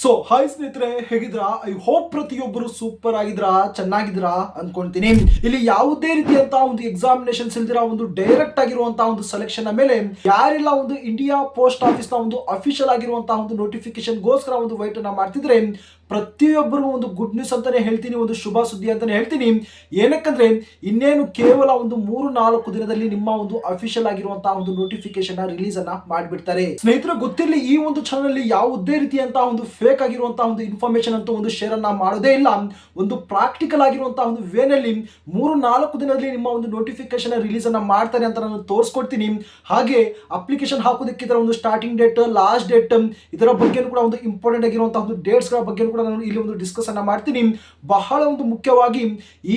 So hi ಸ್ನೇಹಿತರೆ, ಹೇಗಿದ್ರಾ? I hope ಪ್ರತಿಯೊಬ್ಬರು super ಆಗಿದ್ರಾ, ಚೆನ್ನಾಗಿದ್ರಾ ಅನ್ಕೊಂತೀನಿ. ಇಲ್ಲಿ ಯಾವುದೇ ರೀತಿಯಂತಹ ಒಂದು ಎಕ್ಸಾಮಿನೇಷನ್ಸ್ ಇಲ್ದಿರಾ ಒಂದು ಡೈರೆಕ್ಟ್ ಆಗಿರುವಂತಹ ಒಂದು ಸೆಲೆಕ್ಷನ್ ಮೇಲೆ ಯಾರೆಲ್ಲ ಒಂದು ಇಂಡಿಯಾ ಪೋಸ್ಟ್ ಆಫೀಸ್ ನ ಒಂದು ಅಫಿಷಿಯಲ್ ಆಗಿರುವಂತಹ ಒಂದು ನೋಟಿಫಿಕೇಶನ್ ಗೋಸ್ಕರ ಒಂದು ವೈಟ್ ಅನ್ನ ಮಾಡ್ತಿದ್ರೆ ಪ್ರತಿಯೊಬ್ಬರಿಗೂ ಒಂದು ಗುಡ್ ನ್ಯೂಸ್ ಅಂತಾನೆ ಹೇಳ್ತೀನಿ, ಒಂದು ಶುಭ ಸುದ್ದಿ ಅಂತಾನೆ ಹೇಳ್ತೀನಿ. ಏನಕ್ಕಂದ್ರೆ ಇನ್ನೇನು ಕೇವಲ ಒಂದು 3-4 ದಿನದಲ್ಲಿ ನಿಮ್ಮ ಒಂದು ಅಫಿಷಿಯಲ್ ಆಗಿರುವಂತಹ ಒಂದು ನೋಟಿಫಿಕೇಶನ್ ರಿಲೀಸ್ ಅನ್ನ ಮಾಡಿಬಿಡ್ತಾರೆ. ಸ್ನೇಹಿತರೆ, ಗೊತ್ತಿರಲಿ, ಈ ಒಂದು ಚಾನಲ್ ಅಲ್ಲಿ ಯಾವುದೇ ರೀತಿಯಂತಹ ಒಂದು ಫೇಕ್ ಆಗಿರುವಂತಹ ಒಂದು ಇನ್ಫಾರ್ಮೇಶನ್ ಅಂತೂ ಒಂದು ಶೇರ್ ಅನ್ನ ಮಾಡೋದೇ ಇಲ್ಲ. ಒಂದು ಪ್ರಾಕ್ಟಿಕಲ್ ಆಗಿರುವಂತಹ ಒಂದು ವೇನಲ್ಲಿ 3-4 ದಿನದಲ್ಲಿ ನಿಮ್ಮ ಒಂದು ನೋಟಿಫಿಕೇಶನ್ ರಿಲೀಸ್ ಅನ್ನ ಮಾಡ್ತಾರೆ ಅಂತ ನಾನು ತೋರಿಸ್ಕೊಡ್ತೀನಿ. ಹಾಗೆ ಅಪ್ಲಿಕೇಶನ್ ಹಾಕೋದಕ್ಕೆ ಇದರ ಒಂದು ಸ್ಟಾರ್ಟಿಂಗ್ ಡೇಟ್, ಲಾಸ್ಟ್ ಡೇಟ್, ಇದರ ಬಗ್ಗೆ ಕೂಡ ಒಂದು ಇಂಪಾರ್ಟೆಂಟ್ ಆಗಿರುವಂತಹ ಒಂದು ಡೇಟ್ಸ್ ಗಳ ಬಗ್ಗೆ ಕೂಡ ನಾನು ಇಲ್ಲಿ ಒಂದು ಡಿಸ್ಕಸ್ ಅನ್ನ ಮಾಡ್ತೀನಿ. ಬಹಳ ಒಂದು ಮುಖ್ಯವಾಗಿ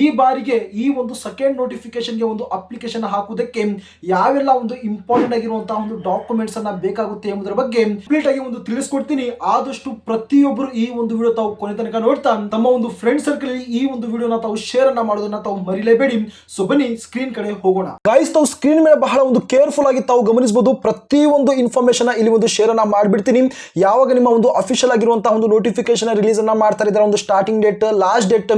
ಈ ಬಾರಿಗೆ ಈ ಒಂದು ಸೆಕೆಂಡ್ ನೋಟಿಫಿಕೇಶನ್ ಗೆ ಒಂದು ಅಪ್ಲಿಕೇಶನ್ ಹಾಕುವುದಕ್ಕೆ ಯಾವೆಲ್ಲ ಒಂದು ಇಂಪಾರ್ಟೆಂಟ್ ಆಗಿರುವಂತಹ ಒಂದು ಡಾಕ್ಯುಮೆಂಟ್ಸ್ ಅನ್ನ ಬೇಕಾಗುತ್ತೆ ಎಂಬುದರ ಬಗ್ಗೆ ಕಂಪ್ಲೀಟ್ ಆಗಿ ಒಂದು ತಿಳಿಸ್ಕೊಡ್ತೀನಿ. ಆದಷ್ಟು ಪ್ರತಿಯೊಬ್ಬರು ಈ ಒಂದು ವಿಡಿಯೋ ತಾವು ಕೊನೆ ತನಕ ನೋಡ್ತಾ ತಮ್ಮ ಒಂದು ಫ್ರೆಂಡ್ ಸರ್ಕಲ್ ಈ ಒಂದು ವಿಡಿಯೋನ ತಾವು ಶೇರ್ ಅನ್ನ ಮಾಡೋದನ್ನ ತಾವು ಮರಿಲೇಬೇಡಿ. ಸೊ ಬನ್ನಿ ಸ್ಕ್ರೀನ್ ಕಡೆ ಹೋಗೋಣ. ಗೈಸ್, ತಾವು ಸ್ಕ್ರೀನ್ ಮೇಲೆ ಬಹಳ ಒಂದು ಕೇರ್ಫುಲ್ ಆಗಿ ತಾವು ಗಮನಿಸಬಹುದು. ಪ್ರತಿಯೊಂದು ಇನ್ಫಾರ್ಮೇಶನ್ ಇಲ್ಲಿ ಒಂದು ಶೇರ್ ಅನ್ನ ಮಾಡಿಬಿಡ್ತೀನಿ. ಯಾವಾಗ ನಿಮ್ಮ ಒಂದು ಅಫಿಷಿಯಲ್ ಆಗಿರುವಂತಹ ಒಂದು ನೋಟಿಫಿಕೇಶನ್ ರಿಲೀಸ್ ಅನ್ನ ಮಾಡ್ತಾರೆ, ಇದರ ಒಂದು starting date, last date,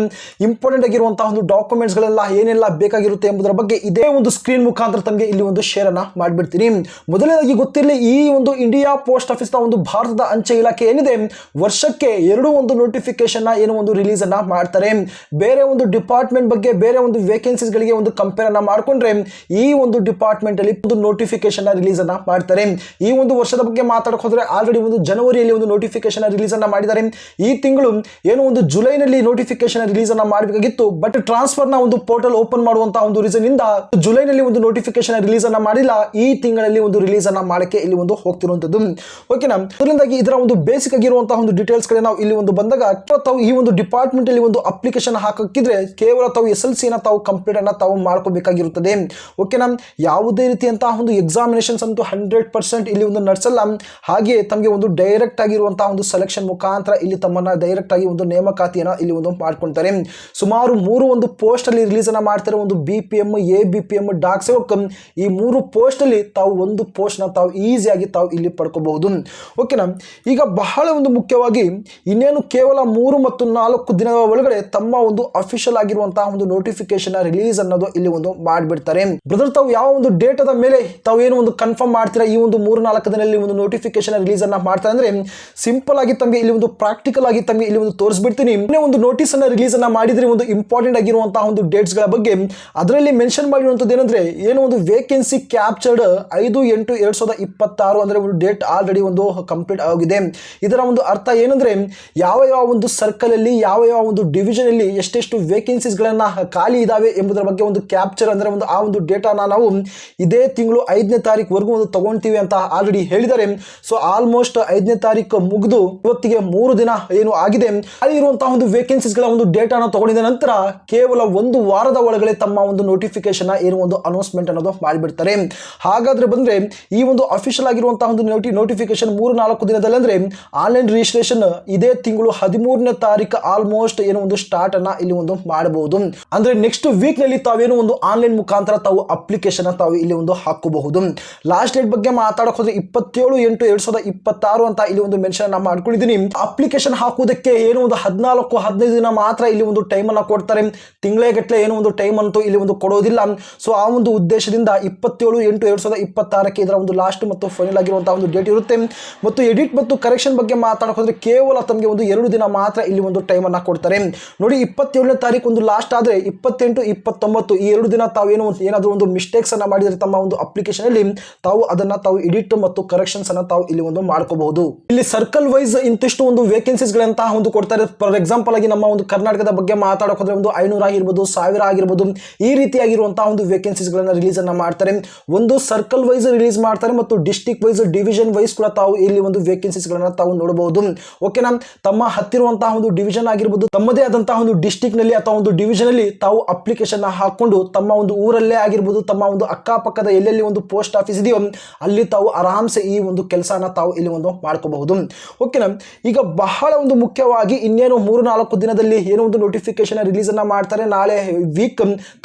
important ಆಗಿರುವಂತಹ ಒಂದು ಡಾಕ್ಯುಮೆಂಟ್ಸ್ ಗಳೆಲ್ಲ ಏನೆಲ್ಲ ಬೇಕಾಗಿರುತ್ತೆ ಎಂಬುದರ ಬಗ್ಗೆ ಇದೇ ಒಂದು ಸ್ಕ್ರೀನ್ ಮುಖಾಂತರ ತಮಗೆ ಇಲ್ಲಿ ಒಂದು ಶೇರ್ ಅನ್ನ ಮಾಡಿಬಿಡ್ತೀನಿ. ಮೊದಲನೇದಾಗಿ ಗೊತ್ತಿರಲಿ, ಈ ಒಂದು ಇಂಡಿಯಾ ಪೋಸ್ಟ್ ಆಫೀಸ್ ನ ಒಂದು ಭಾರತದ ಅಂಚೆ ಇಲಾಖೆ ಏನಿದೆ, ವರ್ಷಕ್ಕೆ 2 ಒಂದು ನೋಟಿಫಿಕೇಶನ್ ಏನು ಒಂದು ರಿಲೀಸ್ ಅನ್ನ ಮಾಡ್ತಾರೆ. ಬೇರೆ ಒಂದು ಡಿಪಾರ್ಟ್ಮೆಂಟ್ ಬಗ್ಗೆ, ಬೇರೆ ಒಂದು ವೇಕೆನ್ಸೀಸ್ ಗಳಿಗೆ ಒಂದು ಕಂಪೇರ್ ಅನ್ನ ಮಾಡ್ಕೊಂಡ್ರೆ ಈ ಒಂದು ಡಿಪಾರ್ಟ್ಮೆಂಟ್ ಅಲ್ಲಿ ಒಂದು ನೋಟಿಫಿಕೇಶನ್ ರಿಲೀಸ್ ಅನ್ನ ಮಾಡ್ತಾರೆ. ಈ ಒಂದು ವರ್ಷದ ಬಗ್ಗೆ ಮಾತಾಡಕ್ ಹೋದ್ರೆ ಆಲ್ರೆಡಿ ಒಂದು ಜನವರಿಯಲ್ಲಿ ಒಂದು ನೋಟಿಫಿಕೇಶನ್ ರಿಲೀಸ್ ಅನ್ನ ಮಾಡಿದ್ದಾರೆ. ಈ ತಿಂಗಳು ಏನು ಒಂದು ಜುಲೈನಲ್ಲಿ ನೋಟಿಫಿಕೇಶನ್ ರಿಲೀಸ್ ಅನ್ನ ಮಾಡಬೇಕಾಗಿತ್ತು, ಬಟ್ ಟ್ರಾನ್ಸ್ಫರ್ ನ ಒಂದು ಪೋರ್ಟಲ್ ಓಪನ್ ಮಾಡುವಂತಹ ಒಂದು ರೀಸನ್ ಇಂದ ಜುಲೈನಲ್ಲಿ ಒಂದು ನೋಟಿಫಿಕೇಶನ್ ರಿಲೀಸ್ ಅನ್ನ ಮಾಡಿಲ್ಲ. ಈ ತಿಂಗಳಲ್ಲಿ ಒಂದು ರಿಲೀಸ್ ಅನ್ನ ಮಾಡಕ್ಕೆ ಇಲ್ಲಿ ಒಂದು ಹೋಗ್ತಿರುವಂತದ್ದು. ಓಕೆನಾ? ಅದರಿಂದಾಗಿ ಇದರ ಒಂದು ಬೇಸಿಕ್ ಆಗಿರುವಂತಹ ಒಂದು ಡೀಟೇಲ್ಸ್ ಗಳೇ ನಾವು ಇಲ್ಲಿ ಒಂದು ಬಂದಾಗ, ತಾವು ಈ ಒಂದು ಡಿಪಾರ್ಟ್ಮೆಂಟ್ ಅಲ್ಲಿ ಒಂದು ಅಪ್ಲಿಕೇಶನ್ ಹಾಕಿದ್ರೆ ಕೇವಲ ತಾವು SLC ನ ತಾವು ಕಂಪ್ಲೀಟ್ ಅನ್ನ ತಾವು ಮಾಡ್ಕೋಬೇಕಾಗಿರುತ್ತದೆ. ಓಕೆನಾ? ಯಾವುದೇ ರೀತಿಯಂತಹ ಒಂದು ಎಕ್ಸಾಮಿನೇಷನ್ಸ್ ಅಂತೂ 100% ಇಲ್ಲಿ ಒಂದು ನಡೆಸಲ್ಲ. ಹಾಗೆ ತಮಗೆ ಒಂದು ಡೈರೆಕ್ಟ್ ಆಗಿರುವಂತಹ ಒಂದು ಸೆಲೆಕ್ಷನ್ ಮುಖಾಂತರ ಇಲ್ಲಿ ತಮ್ಮನ್ನ ಡೈರೆಕ್ಟ್ ಆಗಿ ಒಂದು ನೇಮಕಾತಿಯನ್ನ ಇಲ್ಲಿ ಒಂದು ಮಾಡ್ಕೊಳ್ತಾರೆ. ಸುಮಾರು 3 ಒಂದು ಪೋಸ್ಟ್ ಅಲ್ಲಿ ರಿಲೀಸ್ ಅನ್ನ ಮಾಡ್ತಾರೆ. ಒಂದು BPM, ABPM, ಡಾಕ್ ಸೇವಕ್. ಈ 3 ಪೋಸ್ಟ್ ಅಲ್ಲಿ ತಾವು ಒಂದು ಪೋಸ್ಟ್ ನ ತಾವು ಈಸಿಯಾಗಿ ತಾವು ಇಲ್ಲಿ ಪಡ್ಕೋಬಹುದು. ಓಕೆನಾ? ಈಗ ಬಹಳ ಒಂದು ಮುಖ್ಯವಾಗಿ ಇನ್ನೇನು ಕೇವಲ 3 ಮತ್ತು 4 ದಿನಗಳ ಒಳಗಡೆ ತಮ್ಮ ಒಂದು ಅಫಿಷಿಯಲ್ ಆಗಿರುವಂತಹ ಒಂದು ನೋಟಿಫಿಕೇಶನ್ ರಿಲೀಸ್ ಅನ್ನೋದು ಇಲ್ಲಿ ಒಂದು ಮಾಡಿಬಿಡ್ತಾರೆ. ಬ್ರದರ್, ತಾವು ಯಾವ ಒಂದು ಡೇಟ್ ಅದ ಮೇಲೆ ತಾವು ಏನು ಒಂದು ಕನ್ಫರ್ಮ್ ಮಾಡ್ತೀರಾ ಈ ಒಂದು 3-4 ದಿನದಲ್ಲಿ ಒಂದು ನೋಟಿಫಿಕೇಶನ್ ರಿಲೀಸ್ ಅನ್ನ ಮಾಡ್ತಾರೆ ಅಂದ್ರೆ, ಸಿಂಪಲ್ ಆಗಿ ತಮಗೆ ಇಲ್ಲಿ ಒಂದು ಪ್ರಾಕ್ಟಿಕಲ್ ಆಗಿ ತಮಗೆ ಇಲ್ಲಿ ಒಂದು ತೋರಿಸ್ಬಿಡ್ತೀನಿ. ಒಂದು ನೋಟಿಸ್ ಅನ್ನ ರಿಲೀಸ್ ಅನ್ನ ಮಾಡಿದ್ರೆ ಒಂದು ಇಂಪಾರ್ಟೆಂಟ್ ಆಗಿರುವಂತಹ ಒಂದು ಡೇಟ್ಸ್ ಗಳ ಬಗ್ಗೆ ಅದರಲ್ಲಿ ಮೆನ್ಷನ್ ಮಾಡಿರುವಂತದ್ದು ಏನಂದ್ರೆ, ಏನು ಒಂದು ವೇಕೆನ್ಸಿ ಕ್ಯಾಪ್ಚರ್ಡ್ 5/8/2026 ಅಂದ್ರೆ ಒಂದು ಡೇಟ್ ಆಲ್ರೆಡಿ ಒಂದು ಕಂಪ್ಲೀಟ್ ಆಗಿದೆ. ಇದರ ಒಂದು ಅರ್ಥ ಏನಂದ್ರೆ, ಯಾವ ಒಂದು ಸರ್ಕಲ್ ಅಲ್ಲಿ, ಯಾವ ಒಂದು ಡಿವಿಷನ್ ಅಲ್ಲಿ ಎಷ್ಟೆಷ್ಟು ವೇಕೆನ್ಸೀಸ್ ಗಳನ್ನ ಖಾಲಿ ಇದಾವೆ ಎಂಬುದರ ಬಗ್ಗೆ ಒಂದು ಕ್ಯಾಪ್ಚರ್ ಅಂದ್ರೆ ಒಂದು ಆ ಒಂದು ಡೇಟಾನ ನಾವು ಇದೇ ತಿಂಗಳು 5ನೇ ತಾರೀಕು ಒಂದು ತಗೊಳ್ತೀವಿ ಅಂತ ಆಲ್ರೆಡಿ ಹೇಳಿದ್ದಾರೆ. ಸೊ ಆಲ್ಮೋಸ್ಟ್ 5ನೇ ತಾರೀಕು ಮುಗಿದು ಇವತ್ತಿಗೆ 3 ದಿನ ಏನು ಆಗಿದೆ. ಅಲ್ಲಿ ಇರುವಂತಹ ಒಂದು ವೇಕೆನ್ಸೀಸ್ ಗಳ ಒಂದು ಡೇಟಾನ ತಗೊಂಡಿದ ನಂತರ ಕೇವಲ 1 ವಾರದ ಒಳಗಡೆ ತಮ್ಮ ಒಂದು ನೋಟಿಫಿಕೇಶನ್ ಏನು ಒಂದು ಅನೌನ್ಸ್ಮೆಂಟ್ ಅನ್ನೋದು ಮಾಡಿಬಿಡ್ತಾರೆ. ಹಾಗಾದ್ರೆ ಬಂದ್ರೆ ಈ ಒಂದು ಅಫಿಷಿಯಲ್ ಆಗಿರುವಂತಹ ಒಂದು ನೋಟಿಫಿಕೇಶನ್ 3-4 ದಿನದಲ್ಲಿ ಅಂದ್ರೆ ಆನ್ಲೈನ್ ರಿಜಿಸ್ಟ್ರೇಷನ್ ಇದೇ ತಿಂಗಳು 13ನೇ ತಾರೀಕು ಆಲ್ಮೋಸ್ಟ್ ಏನು ಒಂದು ಸ್ಟಾರ್ಟ್ ಅನ್ನ ಇಲ್ಲಿ ಒಂದು ಮಾಡಬಹುದು. ಅಂದ್ರೆ ನೆಕ್ಸ್ಟ್ ವೀಕ್ ನಲ್ಲಿ ತಾವೇನು ಒಂದು ಆನ್ಲೈನ್ ಮುಖಾಂತರ ತಾವು ಅಪ್ಲಿಕೇಶನ್ ತಾವು ಇಲ್ಲಿ ಒಂದು ಹಾಕಬಹುದು. ಲಾಸ್ಟ್ ಡೇಟ್ ಬಗ್ಗೆ ಮಾತಾಡಕ್ ಹೋದ್ರೆ 27/8/2026 ಅಂತ ಇಲ್ಲಿ ಒಂದು ಮೆನ್ಷನ್ ಮಾಡ್ಕೊಂಡಿದ್ದೀನಿ. ಅಪ್ಲಿಕೇಶನ್ ಹಾಕುವುದಕ್ಕೆ ಏನು ಒಂದು 14-15 ದಿನ ಮಾತ್ರ ಇಲ್ಲಿ ಒಂದು ಟೈಮ್ ಅನ್ನ ಕೊಡ್ತಾರೆ. ತಿಂಗಳೇ ಗಟ್ಟಲೆ ಏನು ಒಂದು ಟೈಮ್ ಅಂತೂ ಇಲ್ಲಿ ಒಂದು ಕೊಡೋದಿಲ್ಲ. ಸೊ ಆ ಒಂದು ಉದ್ದೇಶದಿಂದ 27/8/2026 ಇದರ ಒಂದು ಲಾಸ್ಟ್ ಮತ್ತು ಫೈನಲ್ ಆಗಿರುವಂತಹ ಒಂದು ಡೇಟ್ ಇರುತ್ತೆ. ಮತ್ತು ಎಡಿಟ್ ಮತ್ತು ಕರೆಕ್ಷನ್ ಬಗ್ಗೆ ಮಾತಾಡಕ್ ಹೋದ್ರೆ ಕೇವಲ ತಮಗೆ ಒಂದು 2 ದಿನ ಮಾತ್ರ ಇಲ್ಲಿ ಒಂದು ಟೈಮ್ ಅನ್ನ ಕೊಡ್ತಾರೆ. ನೋಡಿ, 27ನೇ ತಾರೀಕು ಒಂದು ಲಾಸ್ಟ್ ಆದ್ರೆ 28-29 ಈ 2 ದಿನ ತಾವು ಏನಾದರೂ ಒಂದು ಮಿಸ್ಟೇಕ್ಸ್ ಅನ್ನ ಮಾಡಿದ್ರೆ ತಮ್ಮ ಒಂದು ಅಪ್ಲಿಕೇಶನ್ ಅಲ್ಲಿ ತಾವು ಅದನ್ನ ತಾವು ಎಡಿಟ್ ಮತ್ತು ಕರೆಕ್ಷನ್ಸ್ ಅನ್ನ ತಾವು ಇಲ್ಲಿ ಒಂದು ಮಾಡ್ಕೋಬಹುದು. ಇಲ್ಲಿ ಸರ್ಕಲ್ ವೈಸ್ ಇಂತಿಷ್ಟು ಒಂದು ವೇಕೆನ್ಸೀಸ್ ಗಳಂತ ಒಂದು ಕೊಡ್ತಾರೆ. ಫಾರ್ ಎಕ್ಸಾಂಪಲ್ ಆಗಿ ನಮ್ಮ ಒಂದು ಕರ್ನಾಟಕದ ಬಗ್ಗೆ ಮಾತಾಡಕ್ ಹೋದ್ರೆ ಒಂದು 500 ಆಗಿರ್ಬೋದು, 1000 ಆಗಿರ್ಬೋದು, ಈ ರೀತಿಯಾಗಿರುವಂತಹ ಒಂದು ವೇಕೆನ್ಸೀಸ್ ಗಳನ್ನ ರಿಲೀಸ್ ಅನ್ನ ಮಾಡ್ತಾರೆ. ಒಂದು ಸರ್ಕಲ್ ವೈಸ್ ರಿಲೀಸ್ ಮಾಡ್ತಾರೆ ಮತ್ತು ಡಿಸ್ಟ್ರಿಕ್ಟ್ ವೈಸ್, ಡಿವಿಷನ್ ವೈಸ್ ಕೂಡ ತಾವು ಇಲ್ಲಿ ಒಂದು ವೇಕೆನ್ಸೀಸ್ ಗಳನ್ನ ತಾವು ನೋಡಬಹುದು. ಓಕೆನಾ? ತಮ್ಮ ಹತ್ತಿರುವಂತಹ ಒಂದು ಡಿವಿಷನ್ ಆಗಿರ್ಬೋದು, ತಮ್ಮದೇ ಆದಂತಹ ಒಂದು ಡಿಸ್ಟ್ರಿಕ್ಟ್ ನಲ್ಲಿ ಅಥವಾ ಒಂದು ಡಿವಿಷನ್ ಅಲ್ಲಿ ತಾವು ಅಪ್ಲಿಕೇಶನ್ ಹಾಕೊಂಡು ತಮ್ಮ ಒಂದು ಊರಲ್ಲೇ ಆಗಿರ್ಬೋದು, ತಮ್ಮ ಒಂದು ಅಕ್ಕಪಕ್ಕದ ಎಲ್ಲೆಲ್ಲಿ ಒಂದು ಪೋಸ್ಟ್ ಆಫೀಸ್ ಇದೆಯೋ ಅಲ್ಲಿ ತಾವು ಆರಾಮ್ಸೆ ಈ ಒಂದು ಕೆಲಸನ ತಾವು ಇಲ್ಲಿ ಒಂದು ಮಾಡ್ಕೋಬಹುದು. ಓಕೆನಾ? ಈಗ ಬಹಳ ಒಂದು ಮುಖ್ಯವಾಗಿ ಇನ್ನೇನು 3-4 ದಿನದಲ್ಲಿ ಏನೋ ಒಂದು ನೋಟಿಫಿಕೇಶನ್ ರಿಲೀಸ್ ಅನ್ನ ಮಾಡ್ತಾರೆ. ನಾಳೆ ವೀಕ್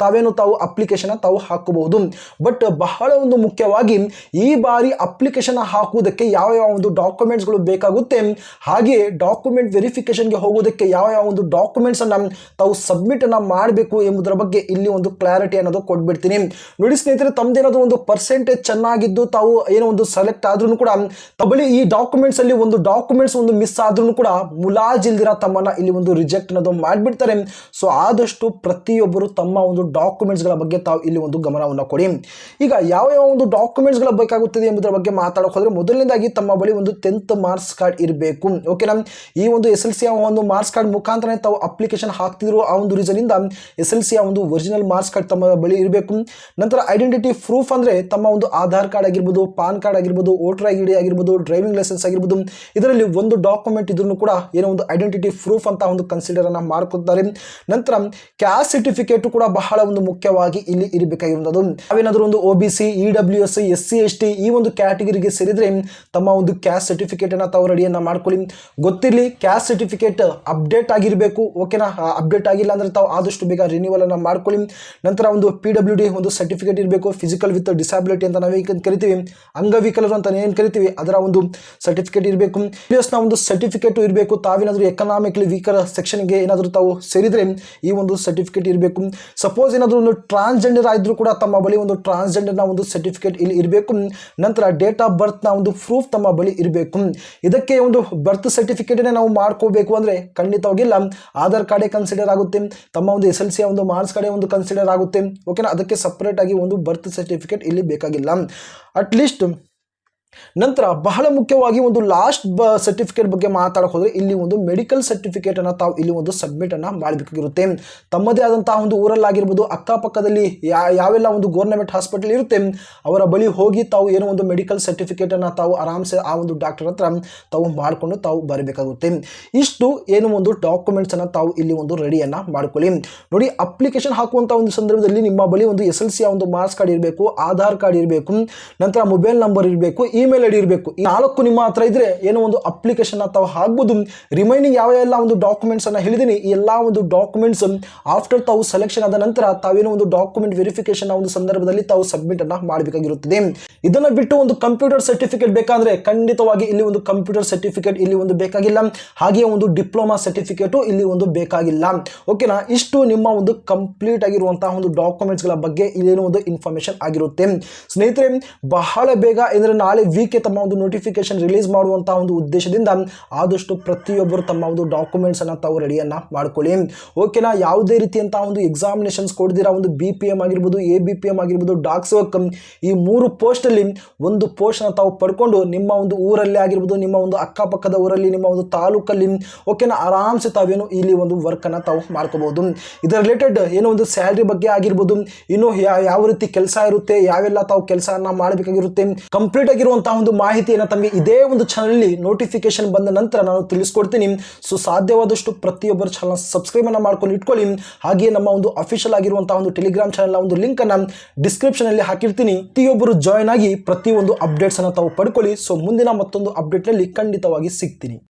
ತಾವು ಅಪ್ಲಿಕೇಶನ್ ತಾವು ಹಾಕಬಹುದು. ಬಟ್ ಬಹಳ ಒಂದು ಮುಖ್ಯವಾಗಿ ಈ ಬಾರಿ ಅಪ್ಲಿಕೇಶನ್ ಹಾಕುವುದಕ್ಕೆ ಯಾವ ಒಂದು ಡಾಕ್ಯುಮೆಂಟ್ಸ್ ಗಳು ಬೇಕಾಗುತ್ತೆ ಹಾಗೆ ಡಾಕ್ಯುಮೆಂಟ್ ವೆರಿಫಿಕೇಶನ್ಗೆ ಹೋಗೋದಕ್ಕೆ ಯಾವ ಯಾವ ಒಂದು ಡಾಕ್ಯುಮೆಂಟ್ಸ್ ಅನ್ನ ತಾವು ಸಬ್ಮಿಟ್ ಅನ್ನ ಮಾಡಬೇಕು ಎಂಬುದರ ಬಗ್ಗೆ ಇಲ್ಲಿ ಒಂದು ಕ್ಲಾರಿಟಿ ಅನ್ನೋದು ಕೊಟ್ಬಿಡ್ತೀನಿ. ನೋಡಿ ಸ್ನೇಹಿತರೆ, ತಮ್ದೇನಾದ್ರು ಒಂದು ಪರ್ಸೆಂಟೇಜ್ ಚೆನ್ನಾಗಿದ್ದು ತಾವು ಏನೋ ಒಂದು ಸೆಲೆಕ್ಟ್ ಆದ್ರೂ ಕೂಡ ಬಳಿ ಈ ಡಾಕ್ಯುಮೆಂಟ್ಸ್ ಅಲ್ಲಿ ಒಂದು ಡಾಕ್ಯುಮೆಂಟ್ಸ್ ಒಂದು ಮಿಸ್ ಆದ್ರೂ ಕೂಡ ಮುಲಾಜಿಲ್ದಿರ ತಮ್ಮನ್ನ ಇಲ್ಲಿ ಒಂದು ರಿಜೆಕ್ಟ್ ಅನ್ನೋದು ಮಾಡಿಬಿಡ್ತಾರೆ. ಸೊ ಆದಷ್ಟು ಪ್ರತಿಯೊಬ್ಬರು ತಮ್ಮ ಒಂದು ಡಾಕ್ಯುಮೆಂಟ್ಸ್ ಗಳ ಬಗ್ಗೆ ತಾವು ಇಲ್ಲಿ ಒಂದು ಗಮನವನ್ನು ಕೊಡಿ. ಈಗ ಯಾವ ಯಾವ ಒಂದು ಡಾಕ್ಯುಮೆಂಟ್ಸ್ ಗಳ ಬೇಕಾಗುತ್ತದೆ ಎಂಬುದರ ಬಗ್ಗೆ ಮಾತಾಡೋಕೆ ಹೋದ್ರೆ ಮೊದಲನೇದಾಗಿ ತಮ್ಮ ಬಳಿ ಒಂದು 10th ಮಾರ್ಕ್ಸ್ ಕಾರ್ಡ್ ಇರಬೇಕು. ಓಕೆನಾ, ಈ ಒಂದು SLC ಒಂದು ಮಾರ್ಕ್ಸ್ ಕಾರ್ಡ್ ಮುಖಾಂತರ ತಾವು ಅಪ್ಲಿಕೇಶನ್ ಹಾಕ್ತಿದ್ರು. ಆ ಒಂದು ರೀಸನ್ ಇಂದ SLC ಒಂದು ಒರಿಜಿನಲ್ ಮಾರ್ಕ್ಸ್ ಕಾರ್ಡ್ ತಮ್ಮ ಬಳಿ ಇರಬೇಕು. ನಂತರ ಐಡೆಂಟಿಟಿ ಪ್ರೂಫ್ ಅಂದ್ರೆ ತಮ್ಮ ಒಂದು ಆಧಾರ್ ಕಾರ್ಡ್ ಆಗಿರ್ಬೋದು, ಪಾನ್ ಕಾರ್ಡ್ ಆಗಿರ್ಬೋದು, ವೋಟರ್ ID ಆಗಿರ್ಬೋದು, ಡ್ರೈವಿಂಗ್ ಲೈಸೆನ್ಸ್ ಆಗಿರ್ಬೋದು, ಇದರಲ್ಲಿ ಒಂದು ಡಾಕ್ಯುಮೆಂಟ್ ಇದ್ರೂ ಕೂಡ ಏನೋ ಒಂದು ಐಡೆಂಟಿಟಿ ಪ್ರೂಫ್ ಅಂತ ಒಂದು ಕನ್ಸಿಡರ್ ಅನ್ನ ಮಾಡ್ಕೊತಾರೆ. ನಂತರ ಕ್ಯಾಸ್ಟ್ ಸರ್ಟಿಫಿಕೇಟ್ ಕೂಡ ಬಹಳ ಒಂದು ಮುಖ್ಯವಾಗಿ ಇಲ್ಲಿ ಇರಬೇಕಾಗಿರುವುದು. ನಾವೇನಾದ್ರೂ ಒಂದು OBC, EWS, SC ST ಈ ಒಂದು ಕ್ಯಾಟಗರಿಗೆ ಸೇರಿದ್ರೆ ತಮ್ಮ ಒಂದು ಕ್ಯಾಸ್ಟ್ ಸರ್ಟಿಫಿಕೇಟ್ ಅನ್ನ ತಾವು ರೆಡಿಯನ್ನ ಮಾಡ್ಕೊಳ್ಳಿ. ಗೊತ್ತಿರಲಿ, ಕ್ಯಾಸ್ಟ್ ಸರ್ಟಿಫಿಕೇಟ್ ಅಪ್ಡೇಟ್ ಆಗಿರಬೇಕು. ಓಕೆನಾ, ಅಪ್ಡೇಟ್ ಆಗಿಲ್ಲ ಅಂದ್ರೆ ತಾವು ಆದಷ್ಟು ಬೇಗ ರಿನ್ಯೂವಲ್ ಅನ್ನ ಮಾಡ್ಕೊಳ್ಳಿ. ನಂತರ ಒಂದು PWD ಒಂದು ಸರ್ಟಿಫಿಕೇಟ್ ಇರಬೇಕು. ಫಿಸಿಕಲ್ ವಿತ್ ಡಿಸಾಬಿಲಿಟಿ ಅಂತ ನಾವೇ ಕರಿತೀವಿ, ಅಂಗವಿಕಲರು ಅಂತ ಏನ್ ಕರಿತೀವಿ, ಅದರ ಒಂದು ಸರ್ಟಿಫಿಕೇಟ್ ಇರಬೇಕು. ನ ಒಂದು ಸರ್ಟಿಫಿಕೇಟ್ ಇರಬೇಕು. ತಾವೇನಾದ್ರೂ ಎಕನಾಮಿಕಲಿ ವೀಕರ್ ಸೆಕ್ಷನ್ಗೆ ಏನಾದರೂ ತಾವು ಸೇರಿದ್ರೆ ಈ ಒಂದು ಸರ್ಟಿಫಿಕೇಟ್ ಇರಬೇಕು. ಸಪೋಸ್ ಏನಾದರೂ ಒಂದು ಟ್ರಾನ್ಸ್ಜೆಂಡರ್ ಆದ್ರೂ ಕೂಡ ತಮ್ಮ ಬಳಿ ಒಂದು ಟ್ರಾನ್ಸ್ಜೆಂಡರ್ನ ಒಂದು ಸರ್ಟಿಫಿಕೇಟ್ ಇಲ್ಲಿ ಇರಬೇಕು. ನಂತರ ಡೇಟ್ ಆಫ್ ಬರ್ತ್ನ ಒಂದು ಪ್ರೂಫ್ ತಮ್ಮ ಬಳಿ ಇರಬೇಕು. ಇದಕ್ಕೆ ಒಂದು ಬರ್ತ್ ಸರ್ಟಿಫಿಕೇಟ್ನೇ ನಾವು ಮಾಡ್ಕೋಬೇಕು ಅಂದ್ರೆ ಖಂಡಿತವಾಗಿಲ್ಲ ಆಧಾರ್ ಕಾರ್ಡೇ ಕನ್ಸಿಡರ್ ಆಗುತ್ತೆ, ತಮ್ಮ ಒಂದು SLC ಒಂದು ಮಾರ್ಕ್ಸ್ ಕಾರ್ಡೇ ಒಂದು ಕನ್ಸಿಡರ್ ಆಗುತ್ತೆ. ಓಕೆನಾ, ಅದಕ್ಕೆ ಸಪರೇಟ್ ಆಗಿ ಒಂದು ಬರ್ತ್ ಸರ್ಟಿಫಿಕೇಟ್ ಇಲ್ಲಿ ಬೇಕಾಗಿಲ್ಲ. ಅಟ್ಲೀಸ್ಟ್ ನಂತರ ಬಹಳ ಮುಖ್ಯವಾಗಿ ಒಂದು ಲಾಸ್ಟ್ ಸರ್ಟಿಫಿಕೇಟ್ ಬಗ್ಗೆ ಮಾತಾಡಕ್ಕೆ ಹೋದ್ರೆ ಇಲ್ಲಿ ಒಂದು ಮೆಡಿಕಲ್ ಸರ್ಟಿಫಿಕೇಟ್ ಅನ್ನ ತಾವು ಇಲ್ಲಿ ಒಂದು ಸಬ್ಮಿಟ್ ಅನ್ನ ಮಾಡಬೇಕಾಗಿರುತ್ತೆ. ತಮ್ಮದೇ ಆದಂತಹ ಒಂದು ಊರಲ್ಲಾಗಿರ್ಬೋದು, ಅಕ್ಕಪಕ್ಕದಲ್ಲಿ ಯಾವೆಲ್ಲ ಒಂದು ಗೌರ್ಮೆಂಟ್ ಹಾಸ್ಪಿಟಲ್ ಇರುತ್ತೆ ಅವರ ಬಳಿ ಹೋಗಿ ತಾವು ಏನೋ ಒಂದು ಮೆಡಿಕಲ್ ಸರ್ಟಿಫಿಕೇಟ್ ಅನ್ನ ತಾವು ಆರಾಮ್ಸೆ ಆ ಒಂದು ಡಾಕ್ಟರ್ ಹತ್ರ ತಾವು ಮಾಡಿಕೊಂಡು ತಾವು ಬರಬೇಕಾಗುತ್ತೆ. ಇಷ್ಟು ಏನು ಒಂದು ಡಾಕ್ಯುಮೆಂಟ್ಸ್ ಅನ್ನ ತಾವು ಇಲ್ಲಿ ಒಂದು ರೆಡಿಯನ್ನ ಮಾಡ್ಕೊಳ್ಳಿ. ನೋಡಿ, ಅಪ್ಲಿಕೇಶನ್ ಹಾಕುವಂತ ಒಂದು ಸಂದರ್ಭದಲ್ಲಿ ನಿಮ್ಮ ಬಳಿ ಒಂದು SLC ಒಂದು ಮಾರ್ಕ್ಸ್ ಕಾರ್ಡ್ ಇರಬೇಕು, ಆಧಾರ್ ಕಾರ್ಡ್ ಇರಬೇಕು, ನಂತರ ಮೊಬೈಲ್ ನಂಬರ್ ಇರಬೇಕು, ಇಮೇಲ್ ID ಇರಬೇಕು. ಈ 4 ನಿಮ್ಮ ಹತ್ರ ಇದ್ರೆ ಏನೋ ಒಂದು ಅಪ್ಲಿಕೇಶನ್ ತಾವು ಹಾಕಬಹುದು. ರಿಮೈನಿಂಗ್ ಯಾವ ಎಲ್ಲ ಒಂದು ಡಾಕ್ಯುಮೆಂಟ್ಸ್ ಅನ್ನ ಹೇಳಿದೀನಿ, ಈ ಎಲ್ಲಾ ಒಂದು ಡಾಕ್ಯುಮೆಂಟ್ಸ್ ಆಫ್ಟರ್ ತಾವು ಸೆಲೆಕ್ಷನ್ ಆದ ನಂತರ ತಾವೇನೋ ಒಂದು ಡಾಕ್ಯುಮೆಂಟ್ ವೆರಿಫಿಕೇಶನ್ ಒಂದು ಸಂದರ್ಭದಲ್ಲಿ ತಾವು ಸಬ್ಮಿಟ್ ಅನ್ನ ಮಾಡಬೇಕಾಗಿರುತ್ತದೆ. ಇದನ್ನ ಬಿಟ್ಟು ಒಂದು ಕಂಪ್ಯೂಟರ್ ಸರ್ಟಿಫಿಕೇಟ್ ಬೇಕಾದ್ರೆ ಖಂಡಿತವಾಗಿ ಇಲ್ಲಿ ಒಂದು ಕಂಪ್ಯೂಟರ್ ಸರ್ಟಿಫಿಕೇಟ್ ಇಲ್ಲಿ ಒಂದು ಬೇಕಾಗಿಲ್ಲ. ಹಾಗೆ ಒಂದು ಡಿಪ್ಲೊಮಾ ಸರ್ಟಿಫಿಕೇಟ್ ಇಲ್ಲಿ ಒಂದು ಬೇಕಾಗಿಲ್ಲ. ಓಕೆನಾ, ಇಷ್ಟು ನಿಮ್ಮ ಒಂದು ಕಂಪ್ಲೀಟ್ ಆಗಿರುವಂತಹ ಒಂದು ಡಾಕ್ಯುಮೆಂಟ್ಸ್ ಗಳ ಬಗ್ಗೆ ಇಲ್ಲೇನೋ ಒಂದು ಇನ್ಫಾರ್ಮೇಶನ್ ಆಗಿರುತ್ತೆ. ಸ್ನೇಹಿತರೆ, ಬಹಳ ಬೇಗ ಅಂದ್ರೆ ನಾಳೆ ವೀಕೆ ತಮ್ಮ ಒಂದು ನೋಟಿಫಿಕೇಶನ್ ರಿಲೀಸ್ ಮಾಡುವಂತಹ ಒಂದು ಉದ್ದೇಶದಿಂದ ಆದಷ್ಟು ಪ್ರತಿಯೊಬ್ಬರು ತಮ್ಮ ಒಂದು ಡಾಕ್ಯುಮೆಂಟ್ಸ್ ಅನ್ನ ತಾವು ರೆಡಿಯನ್ನ ಮಾಡ್ಕೊಳ್ಳಿ. ಓಕೆನಾ, ಯಾವುದೇ ರೀತಿಯಂತಹ ಒಂದು ಎಕ್ಸಾಮಿನೇಷನ್ಸ್ ಕೊಡ್ದಿರಾ ಒಂದು BPM ಆಗಿರ್ಬೋದು, ABPM ಆಗಿರ್ಬೋದು, ಡಾಕ್ ಸೇವಕ್ ಈ 3 ಪೋಸ್ಟ್ ಅಲ್ಲಿ ಒಂದು ಪೋಸ್ಟ್ ಅನ್ನ ತಾವು ಪಡ್ಕೊಂಡು ನಿಮ್ಮ ಒಂದು ಊರಲ್ಲಿ ಆಗಿರ್ಬೋದು, ನಿಮ್ಮ ಒಂದು ಅಕ್ಕಪಕ್ಕದ ಊರಲ್ಲಿ, ನಿಮ್ಮ ಒಂದು ತಾಲೂಕಲ್ಲಿ ಓಕೆನಾ ಆರಾಮ್ಸೆ ತಾವೇನು ಇಲ್ಲಿ ಒಂದು ವರ್ಕ್ ಅನ್ನ ತಾವು ಮಾಡ್ಕೋಬಹುದು. ಇದರ ರಿಲೇಟೆಡ್ ಏನೋ ಒಂದು ಸ್ಯಾಲರಿ ಬಗ್ಗೆ ಆಗಿರ್ಬೋದು, ಇನ್ನು ಯಾವ ರೀತಿ ಕೆಲಸ ಇರುತ್ತೆ, ಯಾವೆಲ್ಲ ತಾವು ಕೆಲಸವನ್ನ ಮಾಡಬೇಕಾಗಿರುತ್ತೆ, ಕಂಪ್ಲೀಟ್ ಆಗಿರುವಂತಹ ಒಂದು ಮಾಹಿತಿಯನ್ನು ತಮಗೆ ಇದೇ ಒಂದು ಚಾನಲ್ ನೋಟಿಫಿಕೇಶನ್ ಬಂದ ನಂತರ ನಾನು ತಿಳಿಸ್ಕೊಡ್ತೀನಿ. ಸೊ ಸಾಧ್ಯವಾದಷ್ಟು ಪ್ರತಿಯೊಬ್ಬರು ಚಾನಲ್ ಸಬ್ಸ್ಕ್ರೈಬ್ ಅನ್ನ ಮಾಡ್ಕೊಂಡು ಇಟ್ಕೊಳ್ಳಿ. ಹಾಗೆ ನಮ್ಮ ಒಂದು ಅಫಿಷಿಯಲ್ ಆಗಿರುವಂತಹ ಒಂದು ಟೆಲಿಗ್ರಾಮ್ ಚಾನಲ್ ಒಂದು ಲಿಂಕ್ ಅನ್ನ ಡಿಸ್ಕ್ರಿಪ್ಷನ್ ಅಲ್ಲಿ ಹಾಕಿರ್ತೀನಿ. ಪ್ರತಿಯೊಬ್ಬರು ಜಾಯ್ನ್ ಆಗಿ ಪ್ರತಿಯೊಂದು ಅಪ್ಡೇಟ್ಸ್ ಅನ್ನ ತಾವು ಪಡ್ಕೊಳ್ಳಿ. ಸೊ ಮುಂದಿನ ಮತ್ತೊಂದು ಅಪ್ಡೇಟ್ ನಲ್ಲಿ ಖಂಡಿತವಾಗಿ ಸಿಗ್ತೀನಿ.